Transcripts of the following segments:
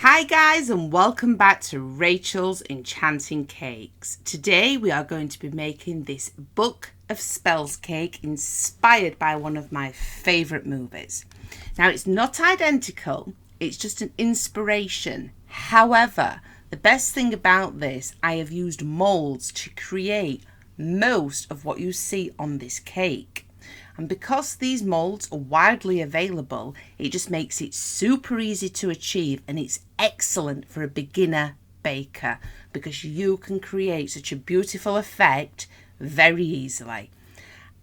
Hi guys, and welcome back to Rachel's Enchanting Cakes. Today we are going to be making this Book of Spells cake inspired by one of my favourite movies. Now it's not identical, it's just an inspiration. However, the best thing about this, I have used moulds to create most of what you see on this cake. And because these moulds are widely available, it just makes it super easy to achieve, and it's excellent for a beginner baker because you can create such a beautiful effect very easily.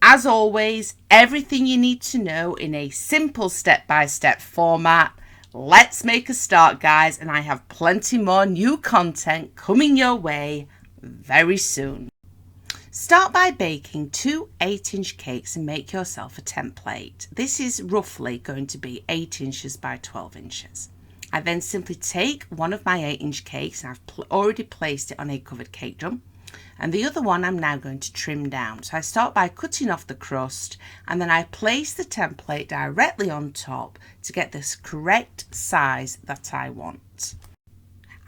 As always, everything you need to know in a simple step-by-step format. Let's make a start, guys, and I have plenty more new content coming your way very soon. Start by baking 2 8-inch cakes and make yourself a template. This is roughly going to be 8 inches by 12 inches. I then simply take one of my 8-inch cakes, and I've already placed it on a covered cake drum, and the other one I'm now going to trim down. So I start by cutting off the crust, and then I place the template directly on top to get this correct size that I want.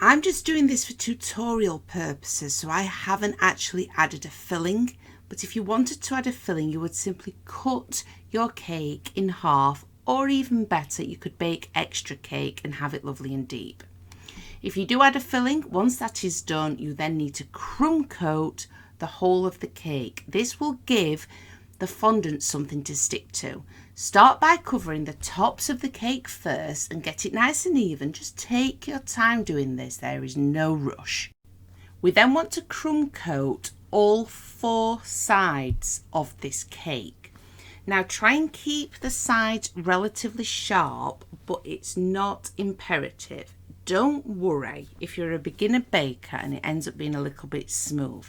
I'm just doing this for tutorial purposes, so I haven't actually added a filling, but if you wanted to add a filling, you would simply cut your cake in half, or even better, you could bake extra cake and have it lovely and deep. If you do add a filling, once that is done, you then need to crumb coat the whole of the cake. This will give the fondant something to stick to. Start by covering the tops of the cake first and get it nice and even. Just take your time doing this, there is no rush. We then want to crumb coat all 4 sides of this cake. Now try and keep the sides relatively sharp, but it's not imperative. Don't worry if you're a beginner baker and it ends up being a little bit smooth,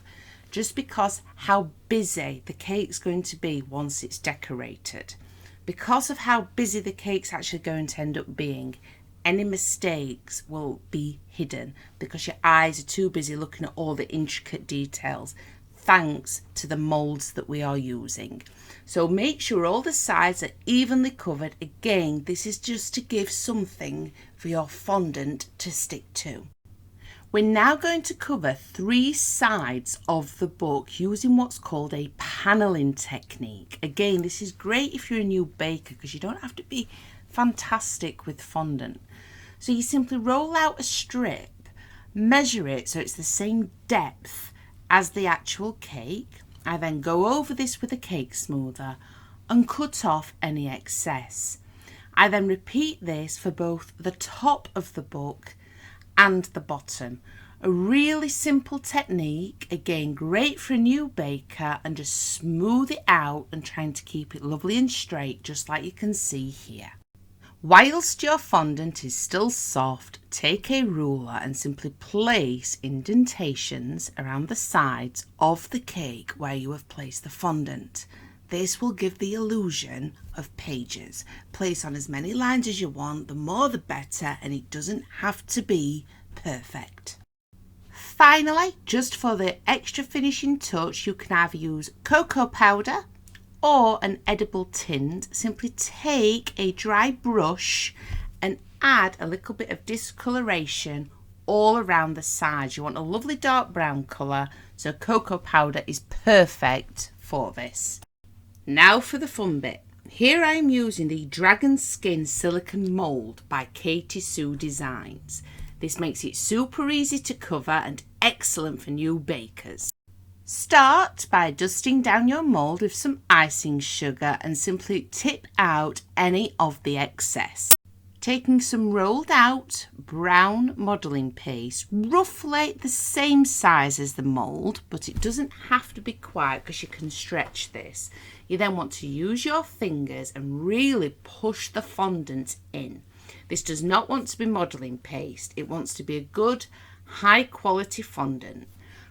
just because how busy the cake's going to be once it's decorated. Because of how busy the cake's actually going to end up being, any mistakes will be hidden because your eyes are too busy looking at all the intricate details, thanks to the moulds that we are using. So make sure all the sides are evenly covered. Again, this is just to give something for your fondant to stick to. We're now going to cover 3 sides of the book using what's called a paneling technique. Again, this is great if you're a new baker because you don't have to be fantastic with fondant. So you simply roll out a strip, measure it so it's the same depth as the actual cake. I then go over this with a cake smoother and cut off any excess. I then repeat this for both the top of the book and the bottom. A really simple technique, again great for a new baker, and just smooth it out and trying to keep it lovely and straight, just like you can see here. Whilst your fondant is still soft, take a ruler and simply place indentations around the sides of the cake where you have placed the fondant. This will give the illusion of pages. Place on as many lines as you want, the more the better, and it doesn't have to be perfect. Finally, just for the extra finishing touch, you can either use cocoa powder or an edible tint. Simply take a dry brush and add a little bit of discoloration all around the sides. You want a lovely dark brown colour, so cocoa powder is perfect for this. Now for the fun bit. Here I am using the Dragon Skin Silicone Mould by Katie Sue Designs. This makes it super easy to cover and excellent for new bakers. Start by dusting down your mould with some icing sugar and simply tip out any of the excess. Taking some rolled out brown modelling paste, roughly the same size as the mould, but it doesn't have to be quite because you can stretch this. You then want to use your fingers and really push the fondant in. This does not want to be modelling paste, it wants to be a good high quality fondant.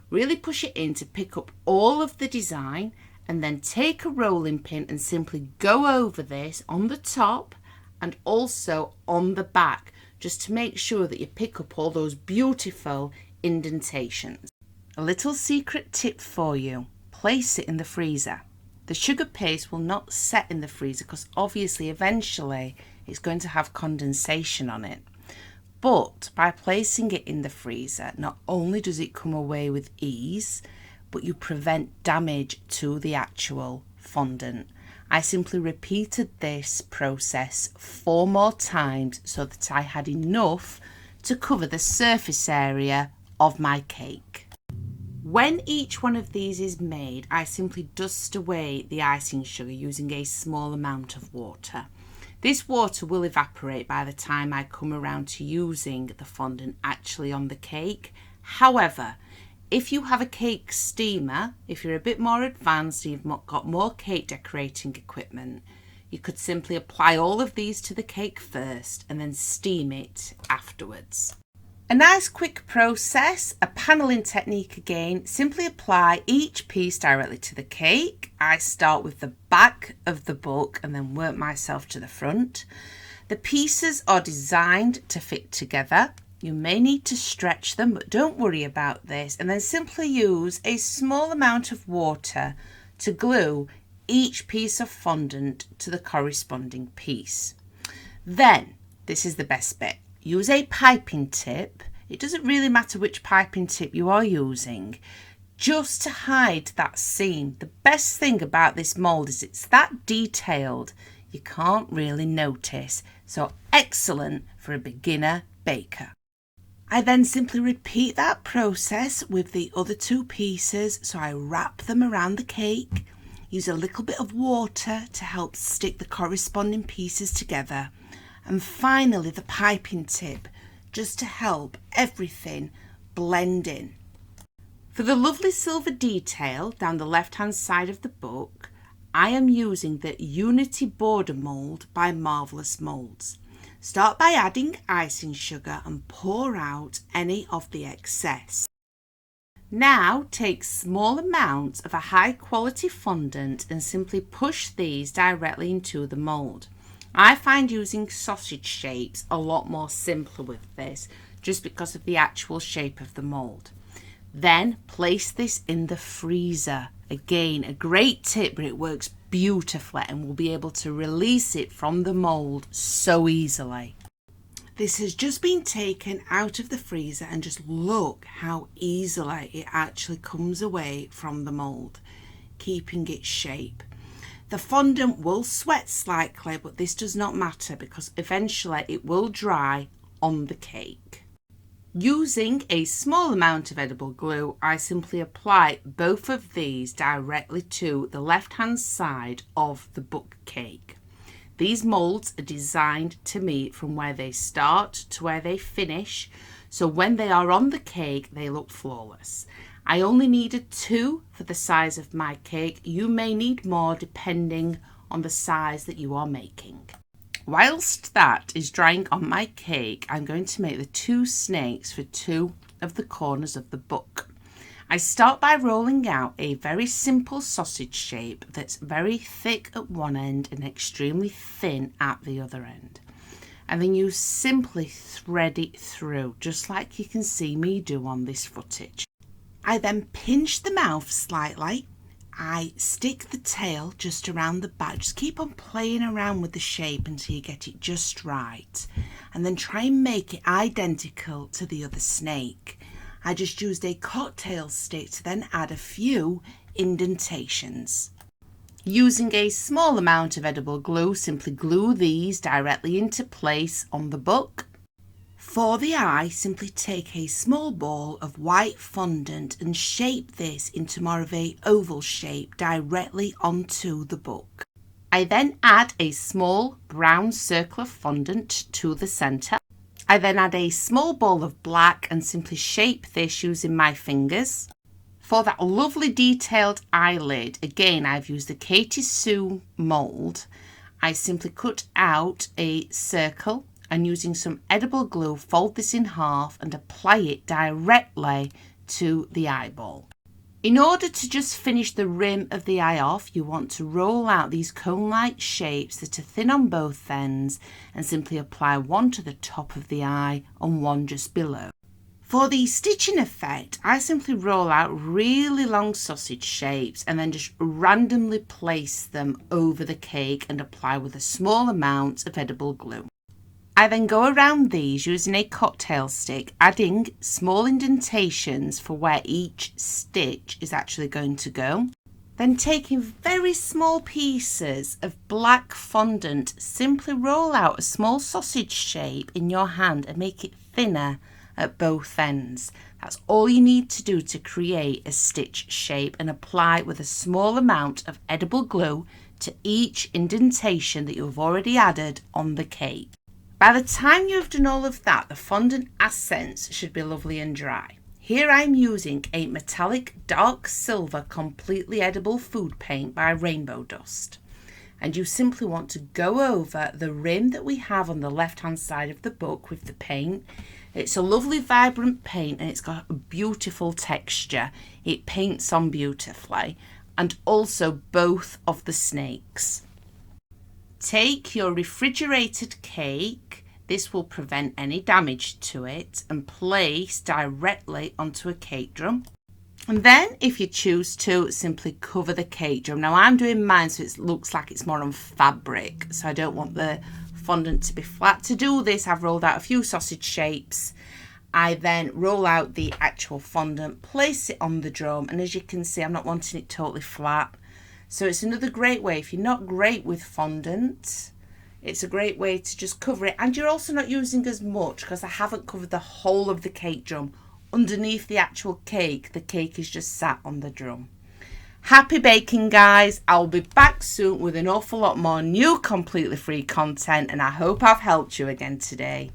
Really push it in to pick up all of the design, and then take a rolling pin and simply go over this on the top and also on the back, just to make sure that you pick up all those beautiful indentations. A little secret tip for you, place it in the freezer. The sugar paste will not set in the freezer because obviously eventually it's going to have condensation on it. But by placing it in the freezer, not only does it come away with ease, but you prevent damage to the actual fondant. I simply repeated this process 4 more times so that I had enough to cover the surface area of my cake. When each one of these is made, I simply dust away the icing sugar using a small amount of water. This water will evaporate by the time I come around to using the fondant actually on the cake. However, if you have a cake steamer, if you're a bit more advanced and you've got more cake decorating equipment, you could simply apply all of these to the cake first and then steam it afterwards. A nice quick process, a paneling technique again. Simply apply each piece directly to the cake. I start with the back of the book and then work myself to the front. The pieces are designed to fit together. You may need to stretch them, but don't worry about this. And then simply use a small amount of water to glue each piece of fondant to the corresponding piece. Then, this is the best bit. Use a piping tip. It doesn't really matter which piping tip you are using, just to hide that seam. The best thing about this mould is it's that detailed, you can't really notice. So excellent for a beginner baker. I then simply repeat that process with the other 2 pieces. So I wrap them around the cake, use a little bit of water to help stick the corresponding pieces together, and finally the piping tip just to help everything blend in. For the lovely silver detail down the left hand side of the book, I am using the Unity border mould by Marvellous Moulds. Start by adding icing sugar and pour out any of the excess. Now take small amounts of a high quality fondant and simply push these directly into the mould. I find using sausage shapes a lot more simpler with this, just because of the actual shape of the mould. Then place this in the freezer. Again, a great tip, but it works beautifully and we'll be able to release it from the mould so easily. This has just been taken out of the freezer and just look how easily it actually comes away from the mould, keeping its shape. The fondant will sweat slightly, but this does not matter because eventually it will dry on the cake. Using a small amount of edible glue, I simply apply both of these directly to the left-hand side of the book cake. These moulds are designed to meet from where they start to where they finish, so when they are on the cake, they look flawless. I only needed 2 for the size of my cake. You may need more depending on the size that you are making. Whilst that is drying on my cake, I'm going to make the 2 snakes for 2 of the corners of the book. I start by rolling out a very simple sausage shape that's very thick at one end and extremely thin at the other end. And then you simply thread it through, just like you can see me do on this footage. I then pinch the mouth slightly. I stick the tail just around the back. Just keep on playing around with the shape until you get it just right. And then try and make it identical to the other snake. I just used a cocktail stick to then add a few indentations. Using a small amount of edible glue, simply glue these directly into place on the book. For the eye, simply take a small ball of white fondant and shape this into more of an oval shape directly onto the book. I then add a small brown circle of fondant to the centre. I then add a small ball of black and simply shape this using my fingers. For that lovely detailed eyelid, again I've used the Katie Sue mould. I simply cut out a circle and using some edible glue fold this in half and apply it directly to the eyeball. In order to just finish the rim of the eye off, you want to roll out these cone-like shapes that are thin on both ends and simply apply one to the top of the eye and one just below. For the stitching effect, I simply roll out really long sausage shapes and then just randomly place them over the cake and apply with a small amount of edible glue. I then go around these using a cocktail stick, adding small indentations for where each stitch is actually going to go. Then taking very small pieces of black fondant, simply roll out a small sausage shape in your hand and make it thinner at both ends. That's all you need to do to create a stitch shape, and apply with a small amount of edible glue to each indentation that you've already added on the cake. By the time you have done all of that, the fondant accents should be lovely and dry. Here I'm using a metallic dark silver completely edible food paint by Rainbow Dust. And you simply want to go over the rim that we have on the left hand side of the book with the paint. It's a lovely vibrant paint and it's got a beautiful texture. It paints on beautifully, and also both of the snakes. Take your refrigerated cake, this will prevent any damage to it, and place directly onto a cake drum. And then if you choose to, simply cover the cake drum. Now I'm doing mine so it looks like it's more on fabric, so I don't want the fondant to be flat. To do this, I've rolled out a few sausage shapes. I then roll out the actual fondant, place it on the drum, and as you can see, I'm not wanting it totally flat. So it's another great way, if you're not great with fondant, it's a great way to just cover it. And you're also not using as much because I haven't covered the whole of the cake drum. Underneath the actual cake, the cake is just sat on the drum. Happy baking, guys. I'll be back soon with an awful lot more new completely free content, and I hope I've helped you again today.